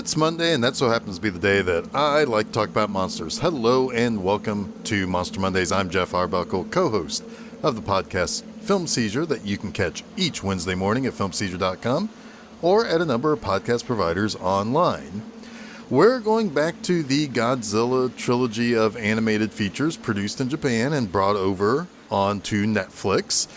It's Monday, and that so happens to be the day that I like to talk about monsters. Hello, and welcome to Monster Mondays. I'm Geoff Arbuckle, co-host of the podcast Film Seizure, that you can catch each Wednesday morning at filmseizure.com or at a number of podcast providers online. We're going back to the Godzilla trilogy of animated features produced in Japan and brought over onto Netflix.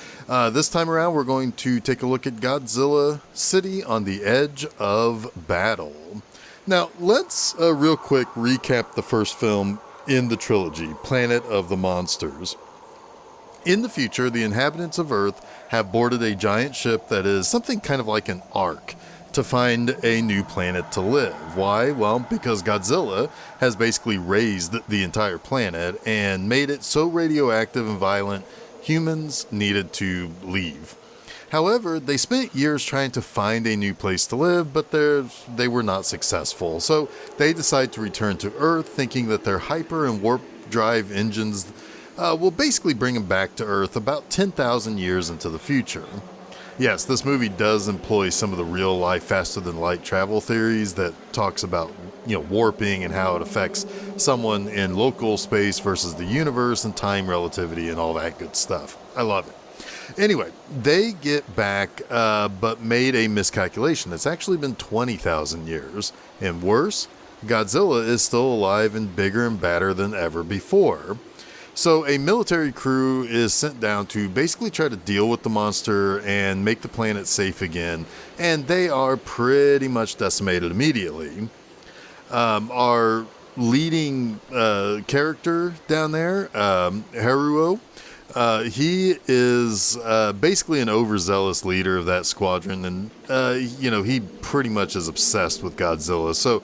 This time around, we're going to take a look at Godzilla City on the Edge of Battle. Now, let's real quick recap the first film in the trilogy, Planet of the Monsters. In the future, the inhabitants of Earth have boarded a giant ship that is something kind of like an ark to find a new planet to live. Why? Well, because Godzilla has basically raised the entire planet and made it so radioactive and violent, humans needed to leave. However, they spent years trying to find a new place to live, but they were not successful. So they decide to return to Earth, thinking that their hyper and warp drive engines will basically bring them back to Earth about 10,000 years into the future. Yes, this movie does employ some of the real-life faster-than-light travel theories that talks about, warping and how it affects someone in local space versus the universe and time relativity and all that good stuff. I love it. Anyway, they get back, but made a miscalculation. It's actually been 20,000 years. And worse, Godzilla is still alive and bigger and badder than ever before. So a military crew is sent down to basically try to deal with the monster and make the planet safe again. And they are pretty much decimated immediately. Our leading character down there, Haruo, he is basically an overzealous leader of that squadron, and he pretty much is obsessed with Godzilla. So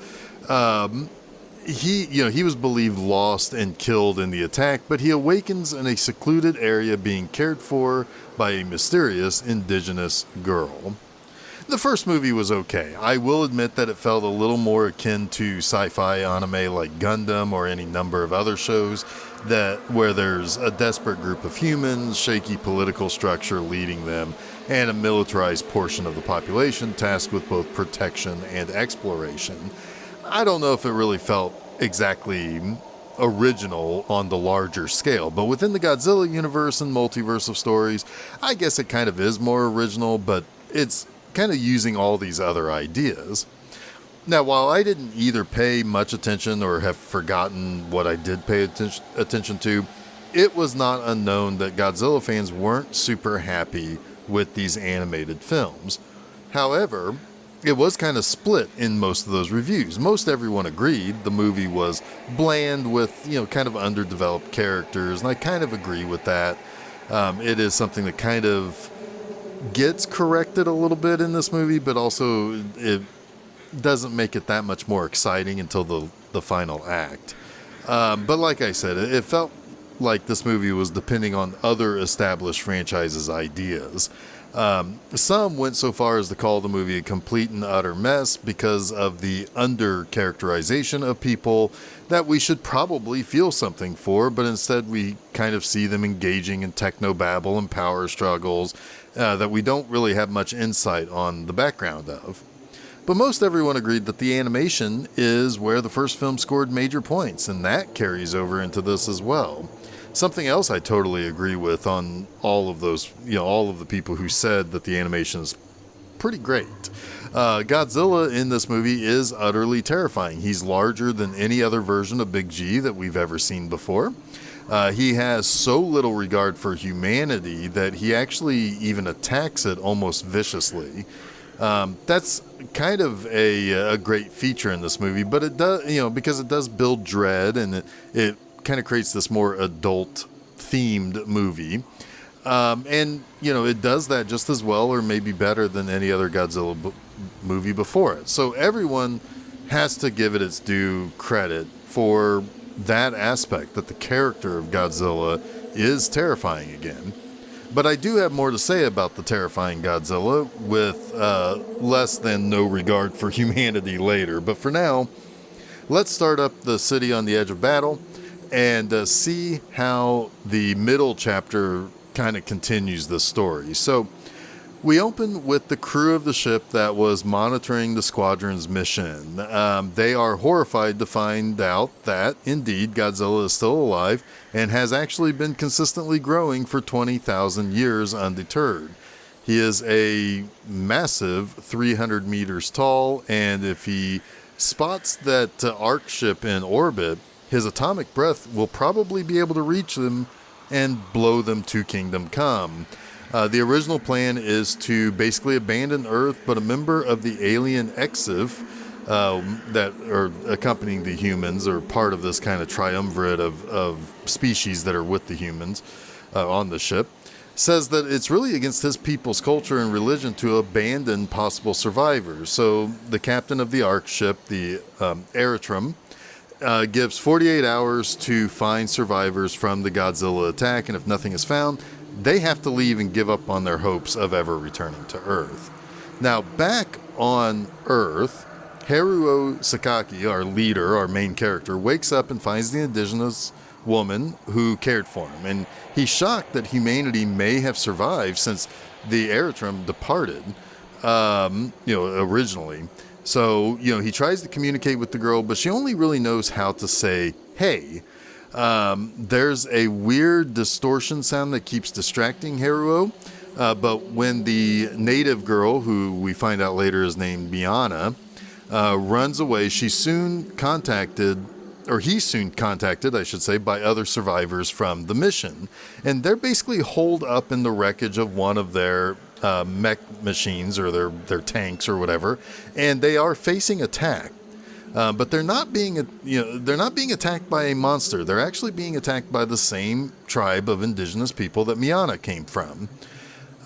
he was believed lost and killed in the attack, but he awakens in a secluded area being cared for by a mysterious indigenous girl. The first movie was okay. I will admit that it felt a little more akin to sci-fi anime like Gundam or any number of other shows where there's a desperate group of humans, shaky political structure leading them, and a militarized portion of the population tasked with both protection and exploration. I don't know if it really felt exactly original on the larger scale, but within the Godzilla universe and multiverse of stories, I guess it kind of is more original, but it's kind of using all these other ideas. Now, while I didn't either pay much attention or have forgotten what I did pay attention to, it was not unknown that Godzilla fans weren't super happy with these animated films. However, it was kind of split in most of those reviews. Most everyone agreed the movie was bland with, kind of underdeveloped characters, and I kind of agree with that. It is something that kind of gets corrected a little bit in this movie, but also it doesn't make it that much more exciting until the final act. But like I said, it felt like this movie was depending on other established franchises' ideas. Some went so far as to call the movie a complete and utter mess because of the under-characterization of people that we should probably feel something for, but instead we kind of see them engaging in technobabble and power struggles that we don't really have much insight on the background of. But most everyone agreed that the animation is where the first film scored major points, and that carries over into this as well. Something else I totally agree with on all of those, all of the people who said that the animation is pretty great. Godzilla in this movie is utterly terrifying. He's larger than any other version of Big G that we've ever seen before. He has so little regard for humanity that he actually even attacks it almost viciously. That's kind of a great feature in this movie, but it does, because it does build dread, and it kind of creates this more adult themed movie. It does that just as well or maybe better than any other Godzilla movie before it. So everyone has to give it its due credit for that aspect, that the character of Godzilla is terrifying again. But I do have more to say about the terrifying Godzilla with less than no regard for humanity later. But for now, let's start up the city on the edge of battle and see how the middle chapter kind of continues the story. So We open with the crew of the ship that was monitoring the squadron's mission. They are horrified to find out that, indeed, Godzilla is still alive and has actually been consistently growing for 20,000 years undeterred. He is a massive 300 meters tall, and if he spots that Ark ship in orbit, his atomic breath will probably be able to reach them and blow them to Kingdom Come. The original plan is to basically abandon Earth, but a member of the alien Exif that are accompanying the humans, or part of this kind of triumvirate of species that are with the humans on the ship, says that it's really against his people's culture and religion to abandon possible survivors. So the captain of the Ark ship, the Eritrum, gives 48 hours to find survivors from the Godzilla attack, and if nothing is found, they have to leave and give up on their hopes of ever returning to Earth. Now, back on Earth, Haruo Sakaki, our leader, our main character, wakes up and finds the indigenous woman who cared for him. And he's shocked that humanity may have survived since the Eritrum departed, originally. So, he tries to communicate with the girl, but she only really knows how to say, hey. There's a weird distortion sound that keeps distracting Haruo, but when the native girl, who we find out later is named Miana, runs away, he's soon contacted, I should say, by other survivors from the mission. And they're basically holed up in the wreckage of one of their mech machines, or their tanks or whatever, and they are facing attack. But they're not being attacked by a monster. They're actually being attacked by the same tribe of indigenous people that Miana came from.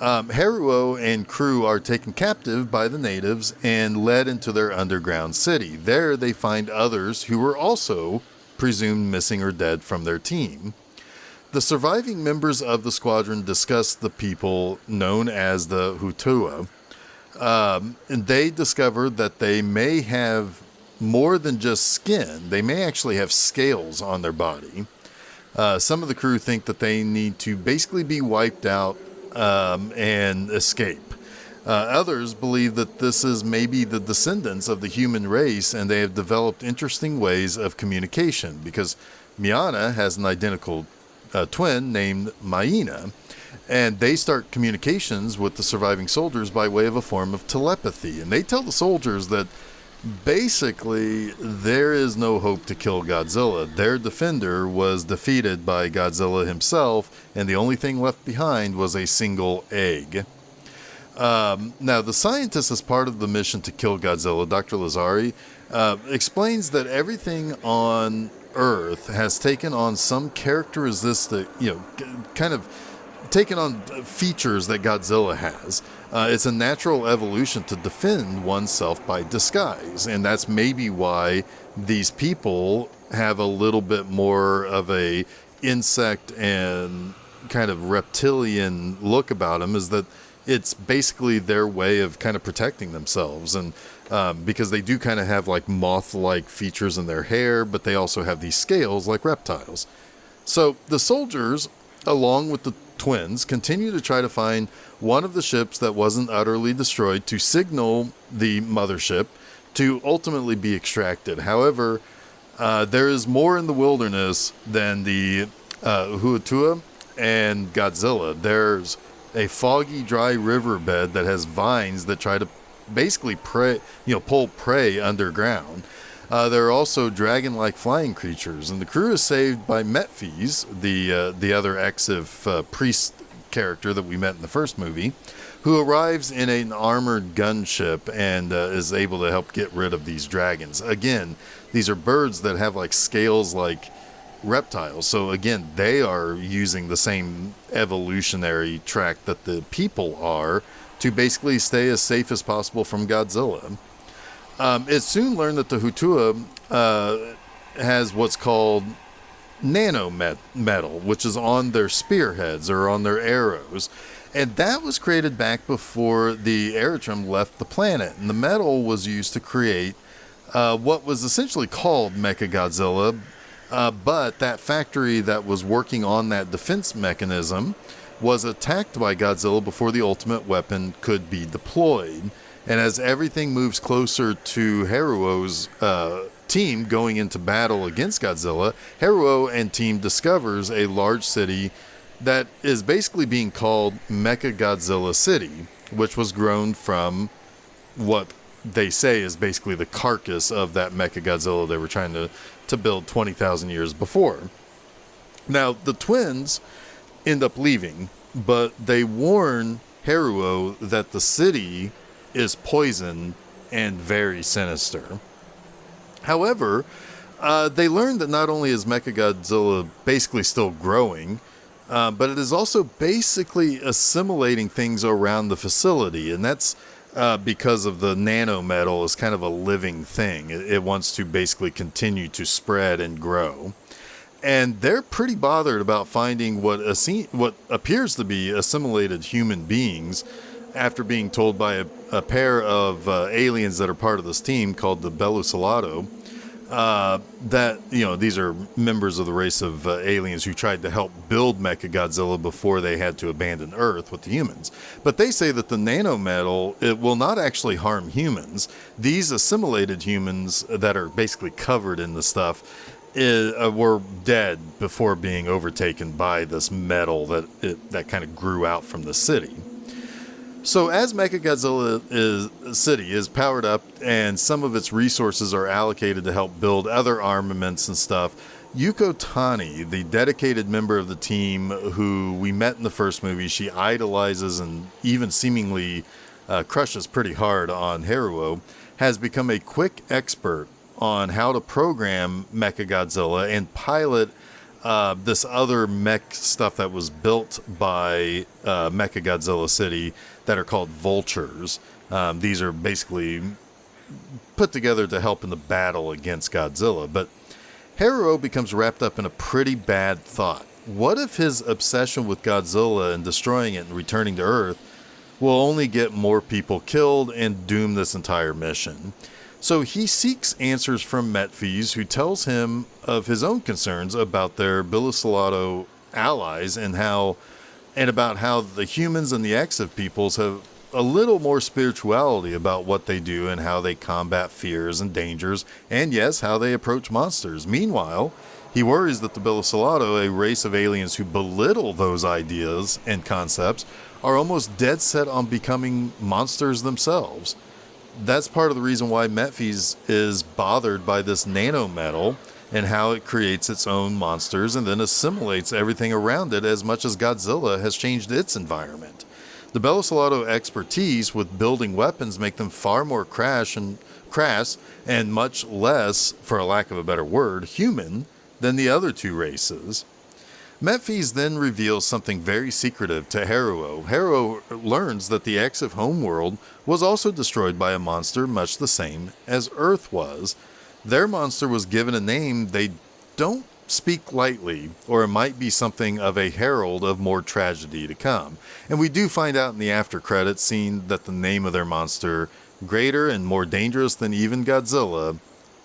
Haruo and crew are taken captive by the natives and led into their underground city. There they find others who were also presumed missing or dead from their team. The surviving members of the squadron discuss the people known as the Hutua. And they discover that they may have more than just skin. They may actually have scales on their body. Some of the crew think that they need to basically be wiped out and escape. Others believe that this is maybe the descendants of the human race, and they have developed interesting ways of communication, because Miana has an identical twin named Maina, and they start communications with the surviving soldiers by way of a form of telepathy. And they tell the soldiers that basically there is no hope to kill Godzilla. Their defender was defeated by Godzilla himself, and the only thing left behind was a single egg. Now, the scientist, as part of the mission to kill Godzilla, Dr. Lazari, explains that everything on Earth has taken on some characteristic, kind of taken on features that Godzilla has. It's a natural evolution to defend oneself by disguise, and that's maybe why these people have a little bit more of a insect and kind of reptilian look about them, is that it's basically their way of kind of protecting themselves. And because they do kind of have like moth-like features in their hair, but they also have these scales like reptiles. So the soldiers, along with the twins, continue to try to find one of the ships that wasn't utterly destroyed to signal the mothership to ultimately be extracted. However, there is more in the wilderness than the Huatua and Godzilla. There's a foggy, dry riverbed that has vines that try to basically pull prey underground. There are also dragon-like flying creatures, and the crew is saved by Metphys, the other Exif priest character that we met in the first movie, who arrives in an armored gunship and is able to help get rid of these dragons. Again, these are birds that have like scales like reptiles. So again, they are using the same evolutionary track that the people are to basically stay as safe as possible from Godzilla. It's soon learned that the Hutua has what's called nanometal, which is on their spearheads or on their arrows. And that was created back before the Eritrum left the planet. And the metal was used to create what was essentially called Mechagodzilla. But that factory that was working on that defense mechanism was attacked by Godzilla before the ultimate weapon could be deployed. And as everything moves closer to Haruo's team going into battle against Godzilla, Haruo and team discovers a large city that is basically being called Mechagodzilla City, which was grown from what they say is basically the carcass of that Mechagodzilla they were trying to build 20,000 years before. Now, the twins end up leaving, but they warn Haruo that the city is poison and very sinister. However, they learn that not only is Mechagodzilla basically still growing, but it is also basically assimilating things around the facility, and that's because of the nanometal is kind of a living thing. It wants to basically continue to spread and grow. And they're pretty bothered about finding what appears to be assimilated human beings after being told by a pair of aliens that are part of this team called the Belusalato, that, these are members of the race of aliens who tried to help build Mechagodzilla before they had to abandon Earth with the humans. But they say that the nanometal, it will not actually harm humans. These assimilated humans that are basically covered in the stuff were dead before being overtaken by this metal that kind of grew out from the city. So as Mechagodzilla City is powered up and some of its resources are allocated to help build other armaments and stuff, Yuko Tani, the dedicated member of the team who we met in the first movie, she idolizes and even seemingly crushes pretty hard on Haruo, has become a quick expert on how to program Mechagodzilla and pilot this other mech stuff that was built by Mechagodzilla City that are called vultures. These are basically put together to help in the battle against Godzilla. But Haruo becomes wrapped up in a pretty bad thought. What if his obsession with Godzilla and destroying it and returning to Earth will only get more people killed and doom this entire mission? So he seeks answers from Metphis, who tells him of his own concerns about their Belusalato allies and about how the humans and the Exif peoples have a little more spirituality about what they do and how they combat fears and dangers, and yes, how they approach monsters. Meanwhile, he worries that the Belusalato, a race of aliens who belittle those ideas and concepts, are almost dead set on becoming monsters themselves. That's part of the reason why Metphis is bothered by this nanometal and how it creates its own monsters and then assimilates everything around it as much as Godzilla has changed its environment. The Belusalato expertise with building weapons make them far more crass and much less, for a lack of a better word, human than the other two races. Metphis then reveals something very secretive to Haruo. Haruo learns that the Exif homeworld was also destroyed by a monster much the same as Earth was. Their monster was given a name they don't speak lightly, or it might be something of a herald of more tragedy to come. And we do find out in the after credits scene that the name of their monster, greater and more dangerous than even Godzilla,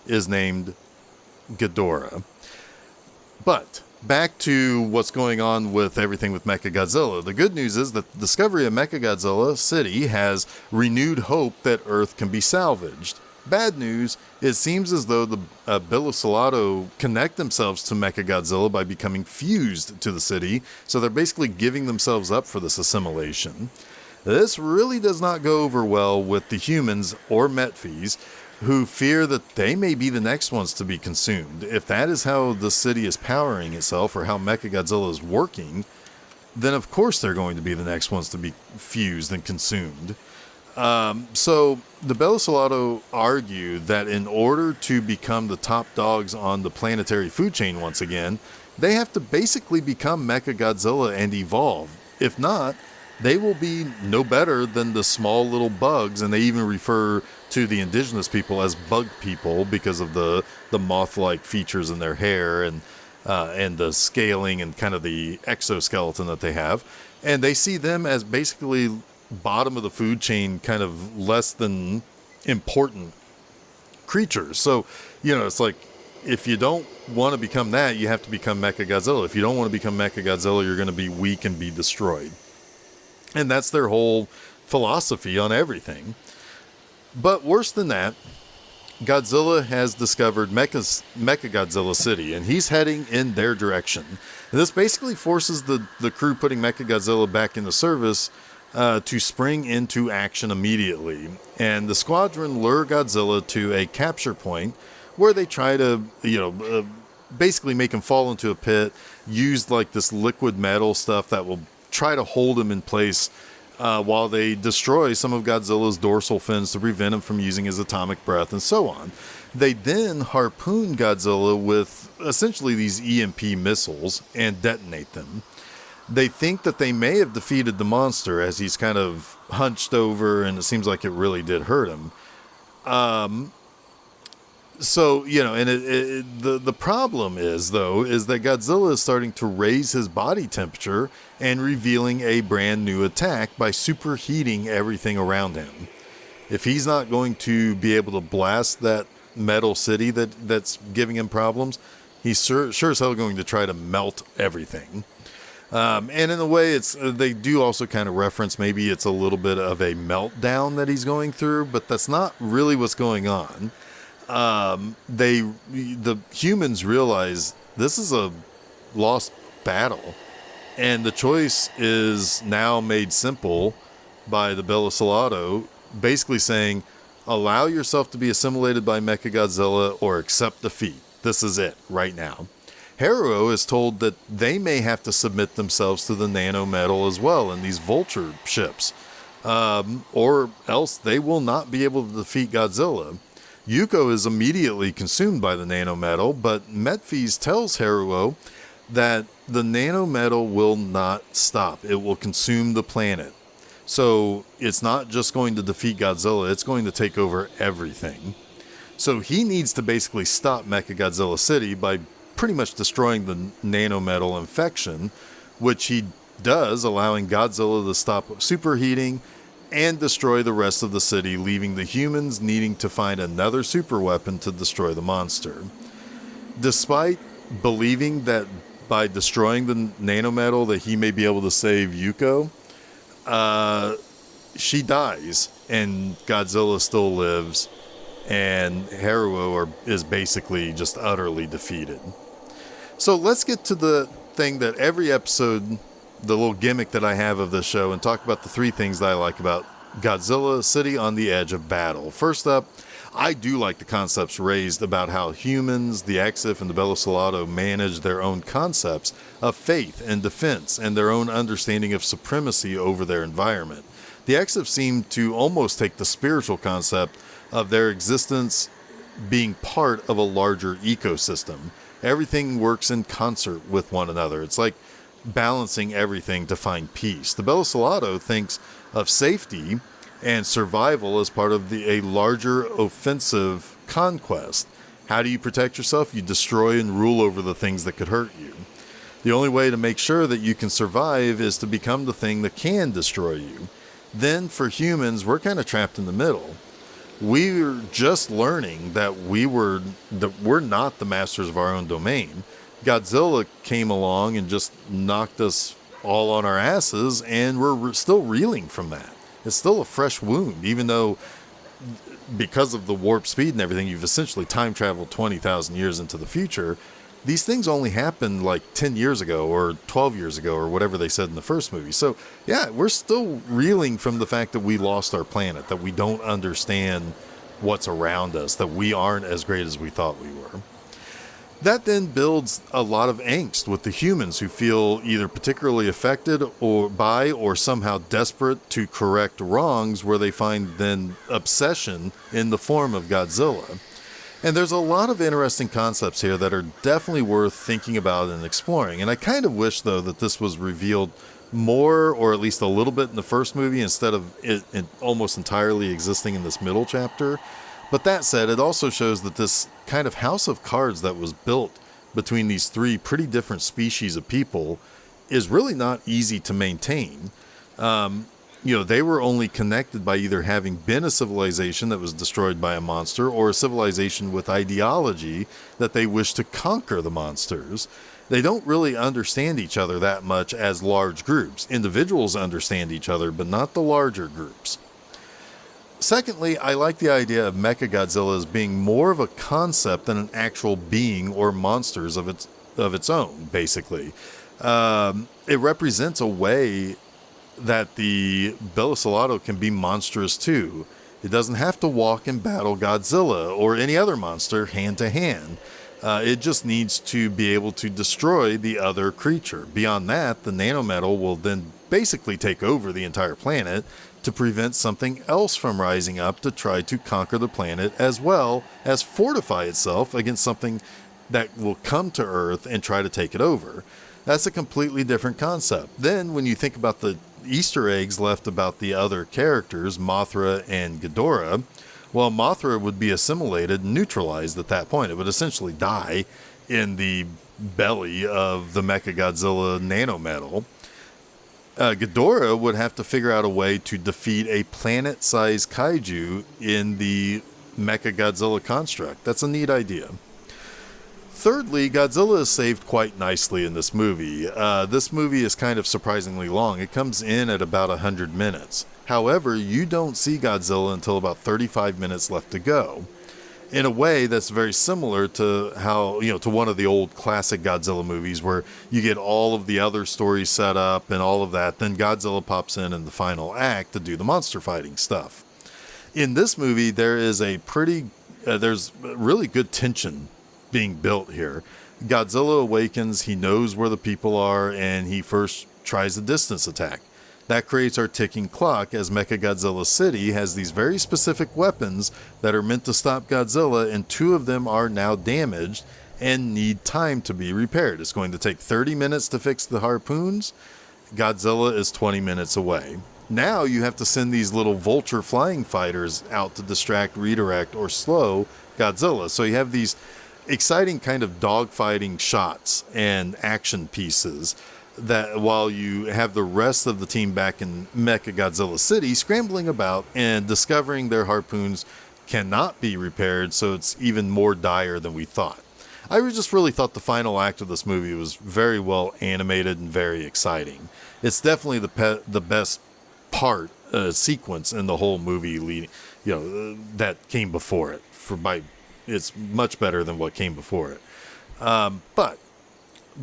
is named Ghidorah. But back to what's going on with everything with Mechagodzilla. The good news is that the discovery of Mechagodzilla City has renewed hope that Earth can be salvaged. Bad news, it seems as though the Belusalato connect themselves to Mechagodzilla by becoming fused to the city, so they're basically giving themselves up for this assimilation. This really does not go over well with the humans or Metphis, who fear that they may be the next ones to be consumed. If that is how the city is powering itself, or how Mechagodzilla is working, then of course they're going to be the next ones to be fused and consumed. So the Belusalato argue that in order to become the top dogs on the planetary food chain once again, they have to basically become Mechagodzilla and evolve. If not, they will be no better than the small little bugs, and they even refer to the indigenous people as bug people because of the moth-like features in their hair and the scaling and kind of the exoskeleton that they have. And they see them as basically bottom of the food chain, kind of less than important creatures. So, it's like if you don't want to become that, you have to become Mechagodzilla. If you don't want to become Mechagodzilla, you're going to be weak and be destroyed. And that's their whole philosophy on everything. But worse than that, Godzilla has discovered Mechagodzilla City, and he's heading in their direction. And this basically forces the crew putting Mechagodzilla back into service to spring into action immediately. And the squadron lure Godzilla to a capture point where they try to, basically make him fall into a pit, use like this liquid metal stuff that will try to hold him in place while they destroy some of Godzilla's dorsal fins to prevent him from using his atomic breath and so on. They then harpoon Godzilla with essentially these EMP missiles and detonate them. They think that they may have defeated the monster as he's kind of hunched over, and it seems like it really did hurt him. So, the problem is that Godzilla is starting to raise his body temperature and revealing a brand new attack by superheating everything around him. If he's not going to be able to blast that metal city that's giving him problems, he's sure as hell going to try to melt everything. And in a way, they do also kind of reference maybe it's a little bit of a meltdown that he's going through, but that's not really what's going on. The humans realize this is a lost battle, and the choice is now made simple by the Bellisolado, basically saying, allow yourself to be assimilated by Mechagodzilla or accept defeat. This is it right now. Haruo is told that they may have to submit themselves to the nanometal as well in these vulture ships, or else they will not be able to defeat Godzilla. Yuko is immediately consumed by the nanometal, but Metphys tells Haruo that the nanometal will not stop. It will consume the planet. So it's not just going to defeat Godzilla, it's going to take over everything. So he needs to basically stop Mechagodzilla City by pretty much destroying the nanometal infection, which he does, allowing Godzilla to stop superheating and destroy the rest of the city, leaving the humans needing to find another superweapon to destroy the monster. Despite believing that by destroying the nanometal that he may be able to save Yuko, she dies and Godzilla still lives, and Haruo is basically just utterly defeated. So let's get to the thing that every episode, the little gimmick that I have of this show, and talk about the three things that I like about Godzilla City on the edge of battle. First up, I do like the concepts raised about how humans, the Exif, and the Bellisolado manage their own concepts of faith and defense and their own understanding of supremacy over their environment. The Exif seem to almost take the spiritual concept of their existence being part of a larger ecosystem. Everything works in concert with one another. It's like balancing everything to find peace. The Bellisolado thinks of safety and survival as part of a larger offensive conquest. How do you protect yourself? You destroy and rule over the things that could hurt you. The only way to make sure that you can survive is to become the thing that can destroy you. Then for humans, we're kind of trapped in the middle. We're just learning that we're not the masters of our own domain. Godzilla came along and just knocked us all on our asses, and we're still reeling from that. It's still a fresh wound, even though because of the warp speed and everything, you've essentially time traveled 20,000 years into the future. These things only happened like 10 years ago or 12 years ago or whatever they said in the first movie. So yeah, we're still reeling from the fact that we lost our planet, that we don't understand what's around us, that we aren't as great as we thought we were. That then builds a lot of angst with the humans who feel either particularly affected or somehow desperate to correct wrongs, where they find then obsession in the form of Godzilla. And there's a lot of interesting concepts here that are definitely worth thinking about and exploring. And I kind of wish, though, that this was revealed more, or at least a little bit, in the first movie instead of it almost entirely existing in this middle chapter. But that said, it also shows that this kind of house of cards that was built between these three pretty different species of people is really not easy to maintain. they were only connected by either having been a civilization that was destroyed by a monster or a civilization with ideology that they wished to conquer the monsters. They don't really understand each other that much as large groups. Individuals understand each other, but not the larger groups. Secondly, I like the idea of Mechagodzilla as being more of a concept than an actual being or monsters of its own, basically. It represents a way that the Bellicelato can be monstrous too. It doesn't have to walk and battle Godzilla or any other monster hand to hand. It just needs to be able to destroy the other creature. Beyond that, the nanometal will then basically take over the entire planet to prevent something else from rising up to try to conquer the planet, as well as fortify itself against something that will come to Earth and try to take it over. That's a completely different concept. Then when you think about the Easter eggs left about the other characters, Mothra and Ghidorah, well, Mothra would be assimilated and neutralized at that point. It would essentially die in the belly of the Mechagodzilla nanometal. Ghidorah would have to figure out a way to defeat a planet-sized kaiju in the Mechagodzilla construct. That's a neat idea. Thirdly, Godzilla is saved quite nicely in this movie. This movie is kind of surprisingly long. It comes in at about 100 minutes. However, you don't see Godzilla until about 35 minutes left to go. In a way that's very similar to how, to one of the old classic Godzilla movies where you get all of the other stories set up and all of that. Then Godzilla pops in the final act to do the monster fighting stuff. In this movie, there's really good tension being built here. Godzilla awakens, he knows where the people are, and he first tries a distance attack. That creates our ticking clock as Mechagodzilla City has these very specific weapons that are meant to stop Godzilla, and 2 of them are now damaged and need time to be repaired. It's going to take 30 minutes to fix the harpoons. Godzilla is 20 minutes away. Now you have to send these little vulture flying fighters out to distract, redirect, or slow Godzilla. So you have these exciting kind of dogfighting shots and action pieces that while you have the rest of the team back in Mechagodzilla City scrambling about and discovering their harpoons cannot be repaired, so it's even more dire than we thought. I just really thought the final act of this movie was very well animated and very exciting. It's definitely the best part sequence in the whole movie that came before it. It's much better than what came before it. But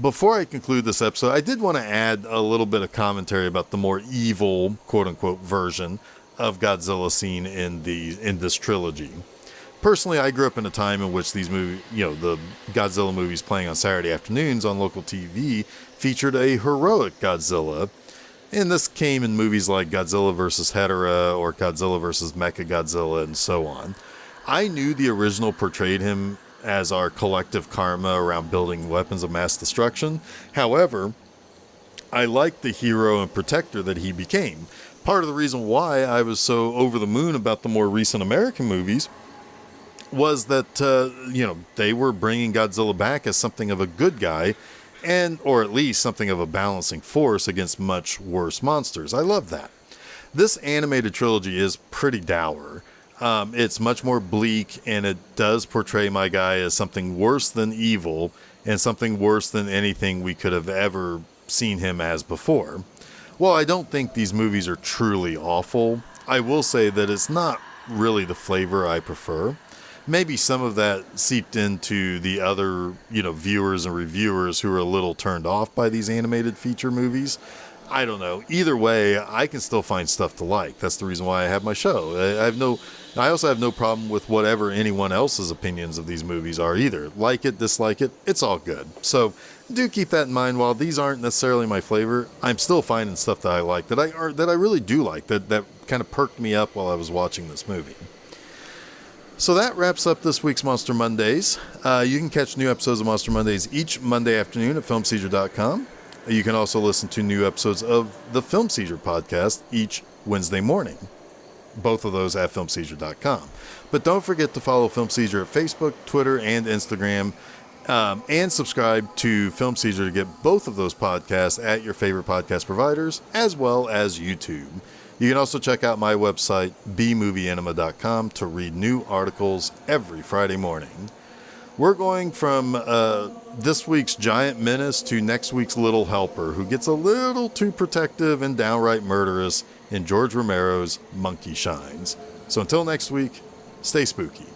before I conclude this episode, I did want to add a little bit of commentary about the more evil, quote-unquote, version of Godzilla seen in this trilogy. Personally, I grew up in a time in which these movies, the Godzilla movies playing on Saturday afternoons on local TV featured a heroic Godzilla. And this came in movies like Godzilla vs. Hedorah or Godzilla vs. Mechagodzilla and so on. I knew the original portrayed him as our collective karma around building weapons of mass destruction. However, I liked the hero and protector that he became. Part of the reason why I was so over the moon about the more recent American movies was that, they were bringing Godzilla back as something of a good guy or at least something of a balancing force against much worse monsters. I love that. This animated trilogy is pretty dour. It's much more bleak, and it does portray my guy as something worse than evil and something worse than anything we could have ever seen him as before. While I don't think these movies are truly awful, I will say that it's not really the flavor I prefer. Maybe some of that seeped into the other, viewers and reviewers who are a little turned off by these animated feature movies. I don't know. Either way, I can still find stuff to like. That's the reason why I have my show. I also have no problem with whatever anyone else's opinions of these movies are either. Like it, dislike it, it's all good. So do keep that in mind. While these aren't necessarily my flavor, I'm still finding stuff that I like, that I really do like, that kind of perked me up while I was watching this movie. So that wraps up this week's Monster Mondays. You can catch new episodes of Monster Mondays each Monday afternoon at filmseizure.com. You can also listen to new episodes of the Film Seizure Podcast each Wednesday morning. Both of those at filmseizure.com. But don't forget to follow Film Seizure at Facebook, Twitter, and Instagram. And subscribe to Film Seizure to get both of those podcasts at your favorite podcast providers, as well as YouTube. You can also check out my website, bmovieanima.com, to read new articles every Friday morning. We're going from this week's giant menace to next week's little helper, who gets a little too protective and downright murderous in George Romero's Monkey Shines. So until next week, stay spooky.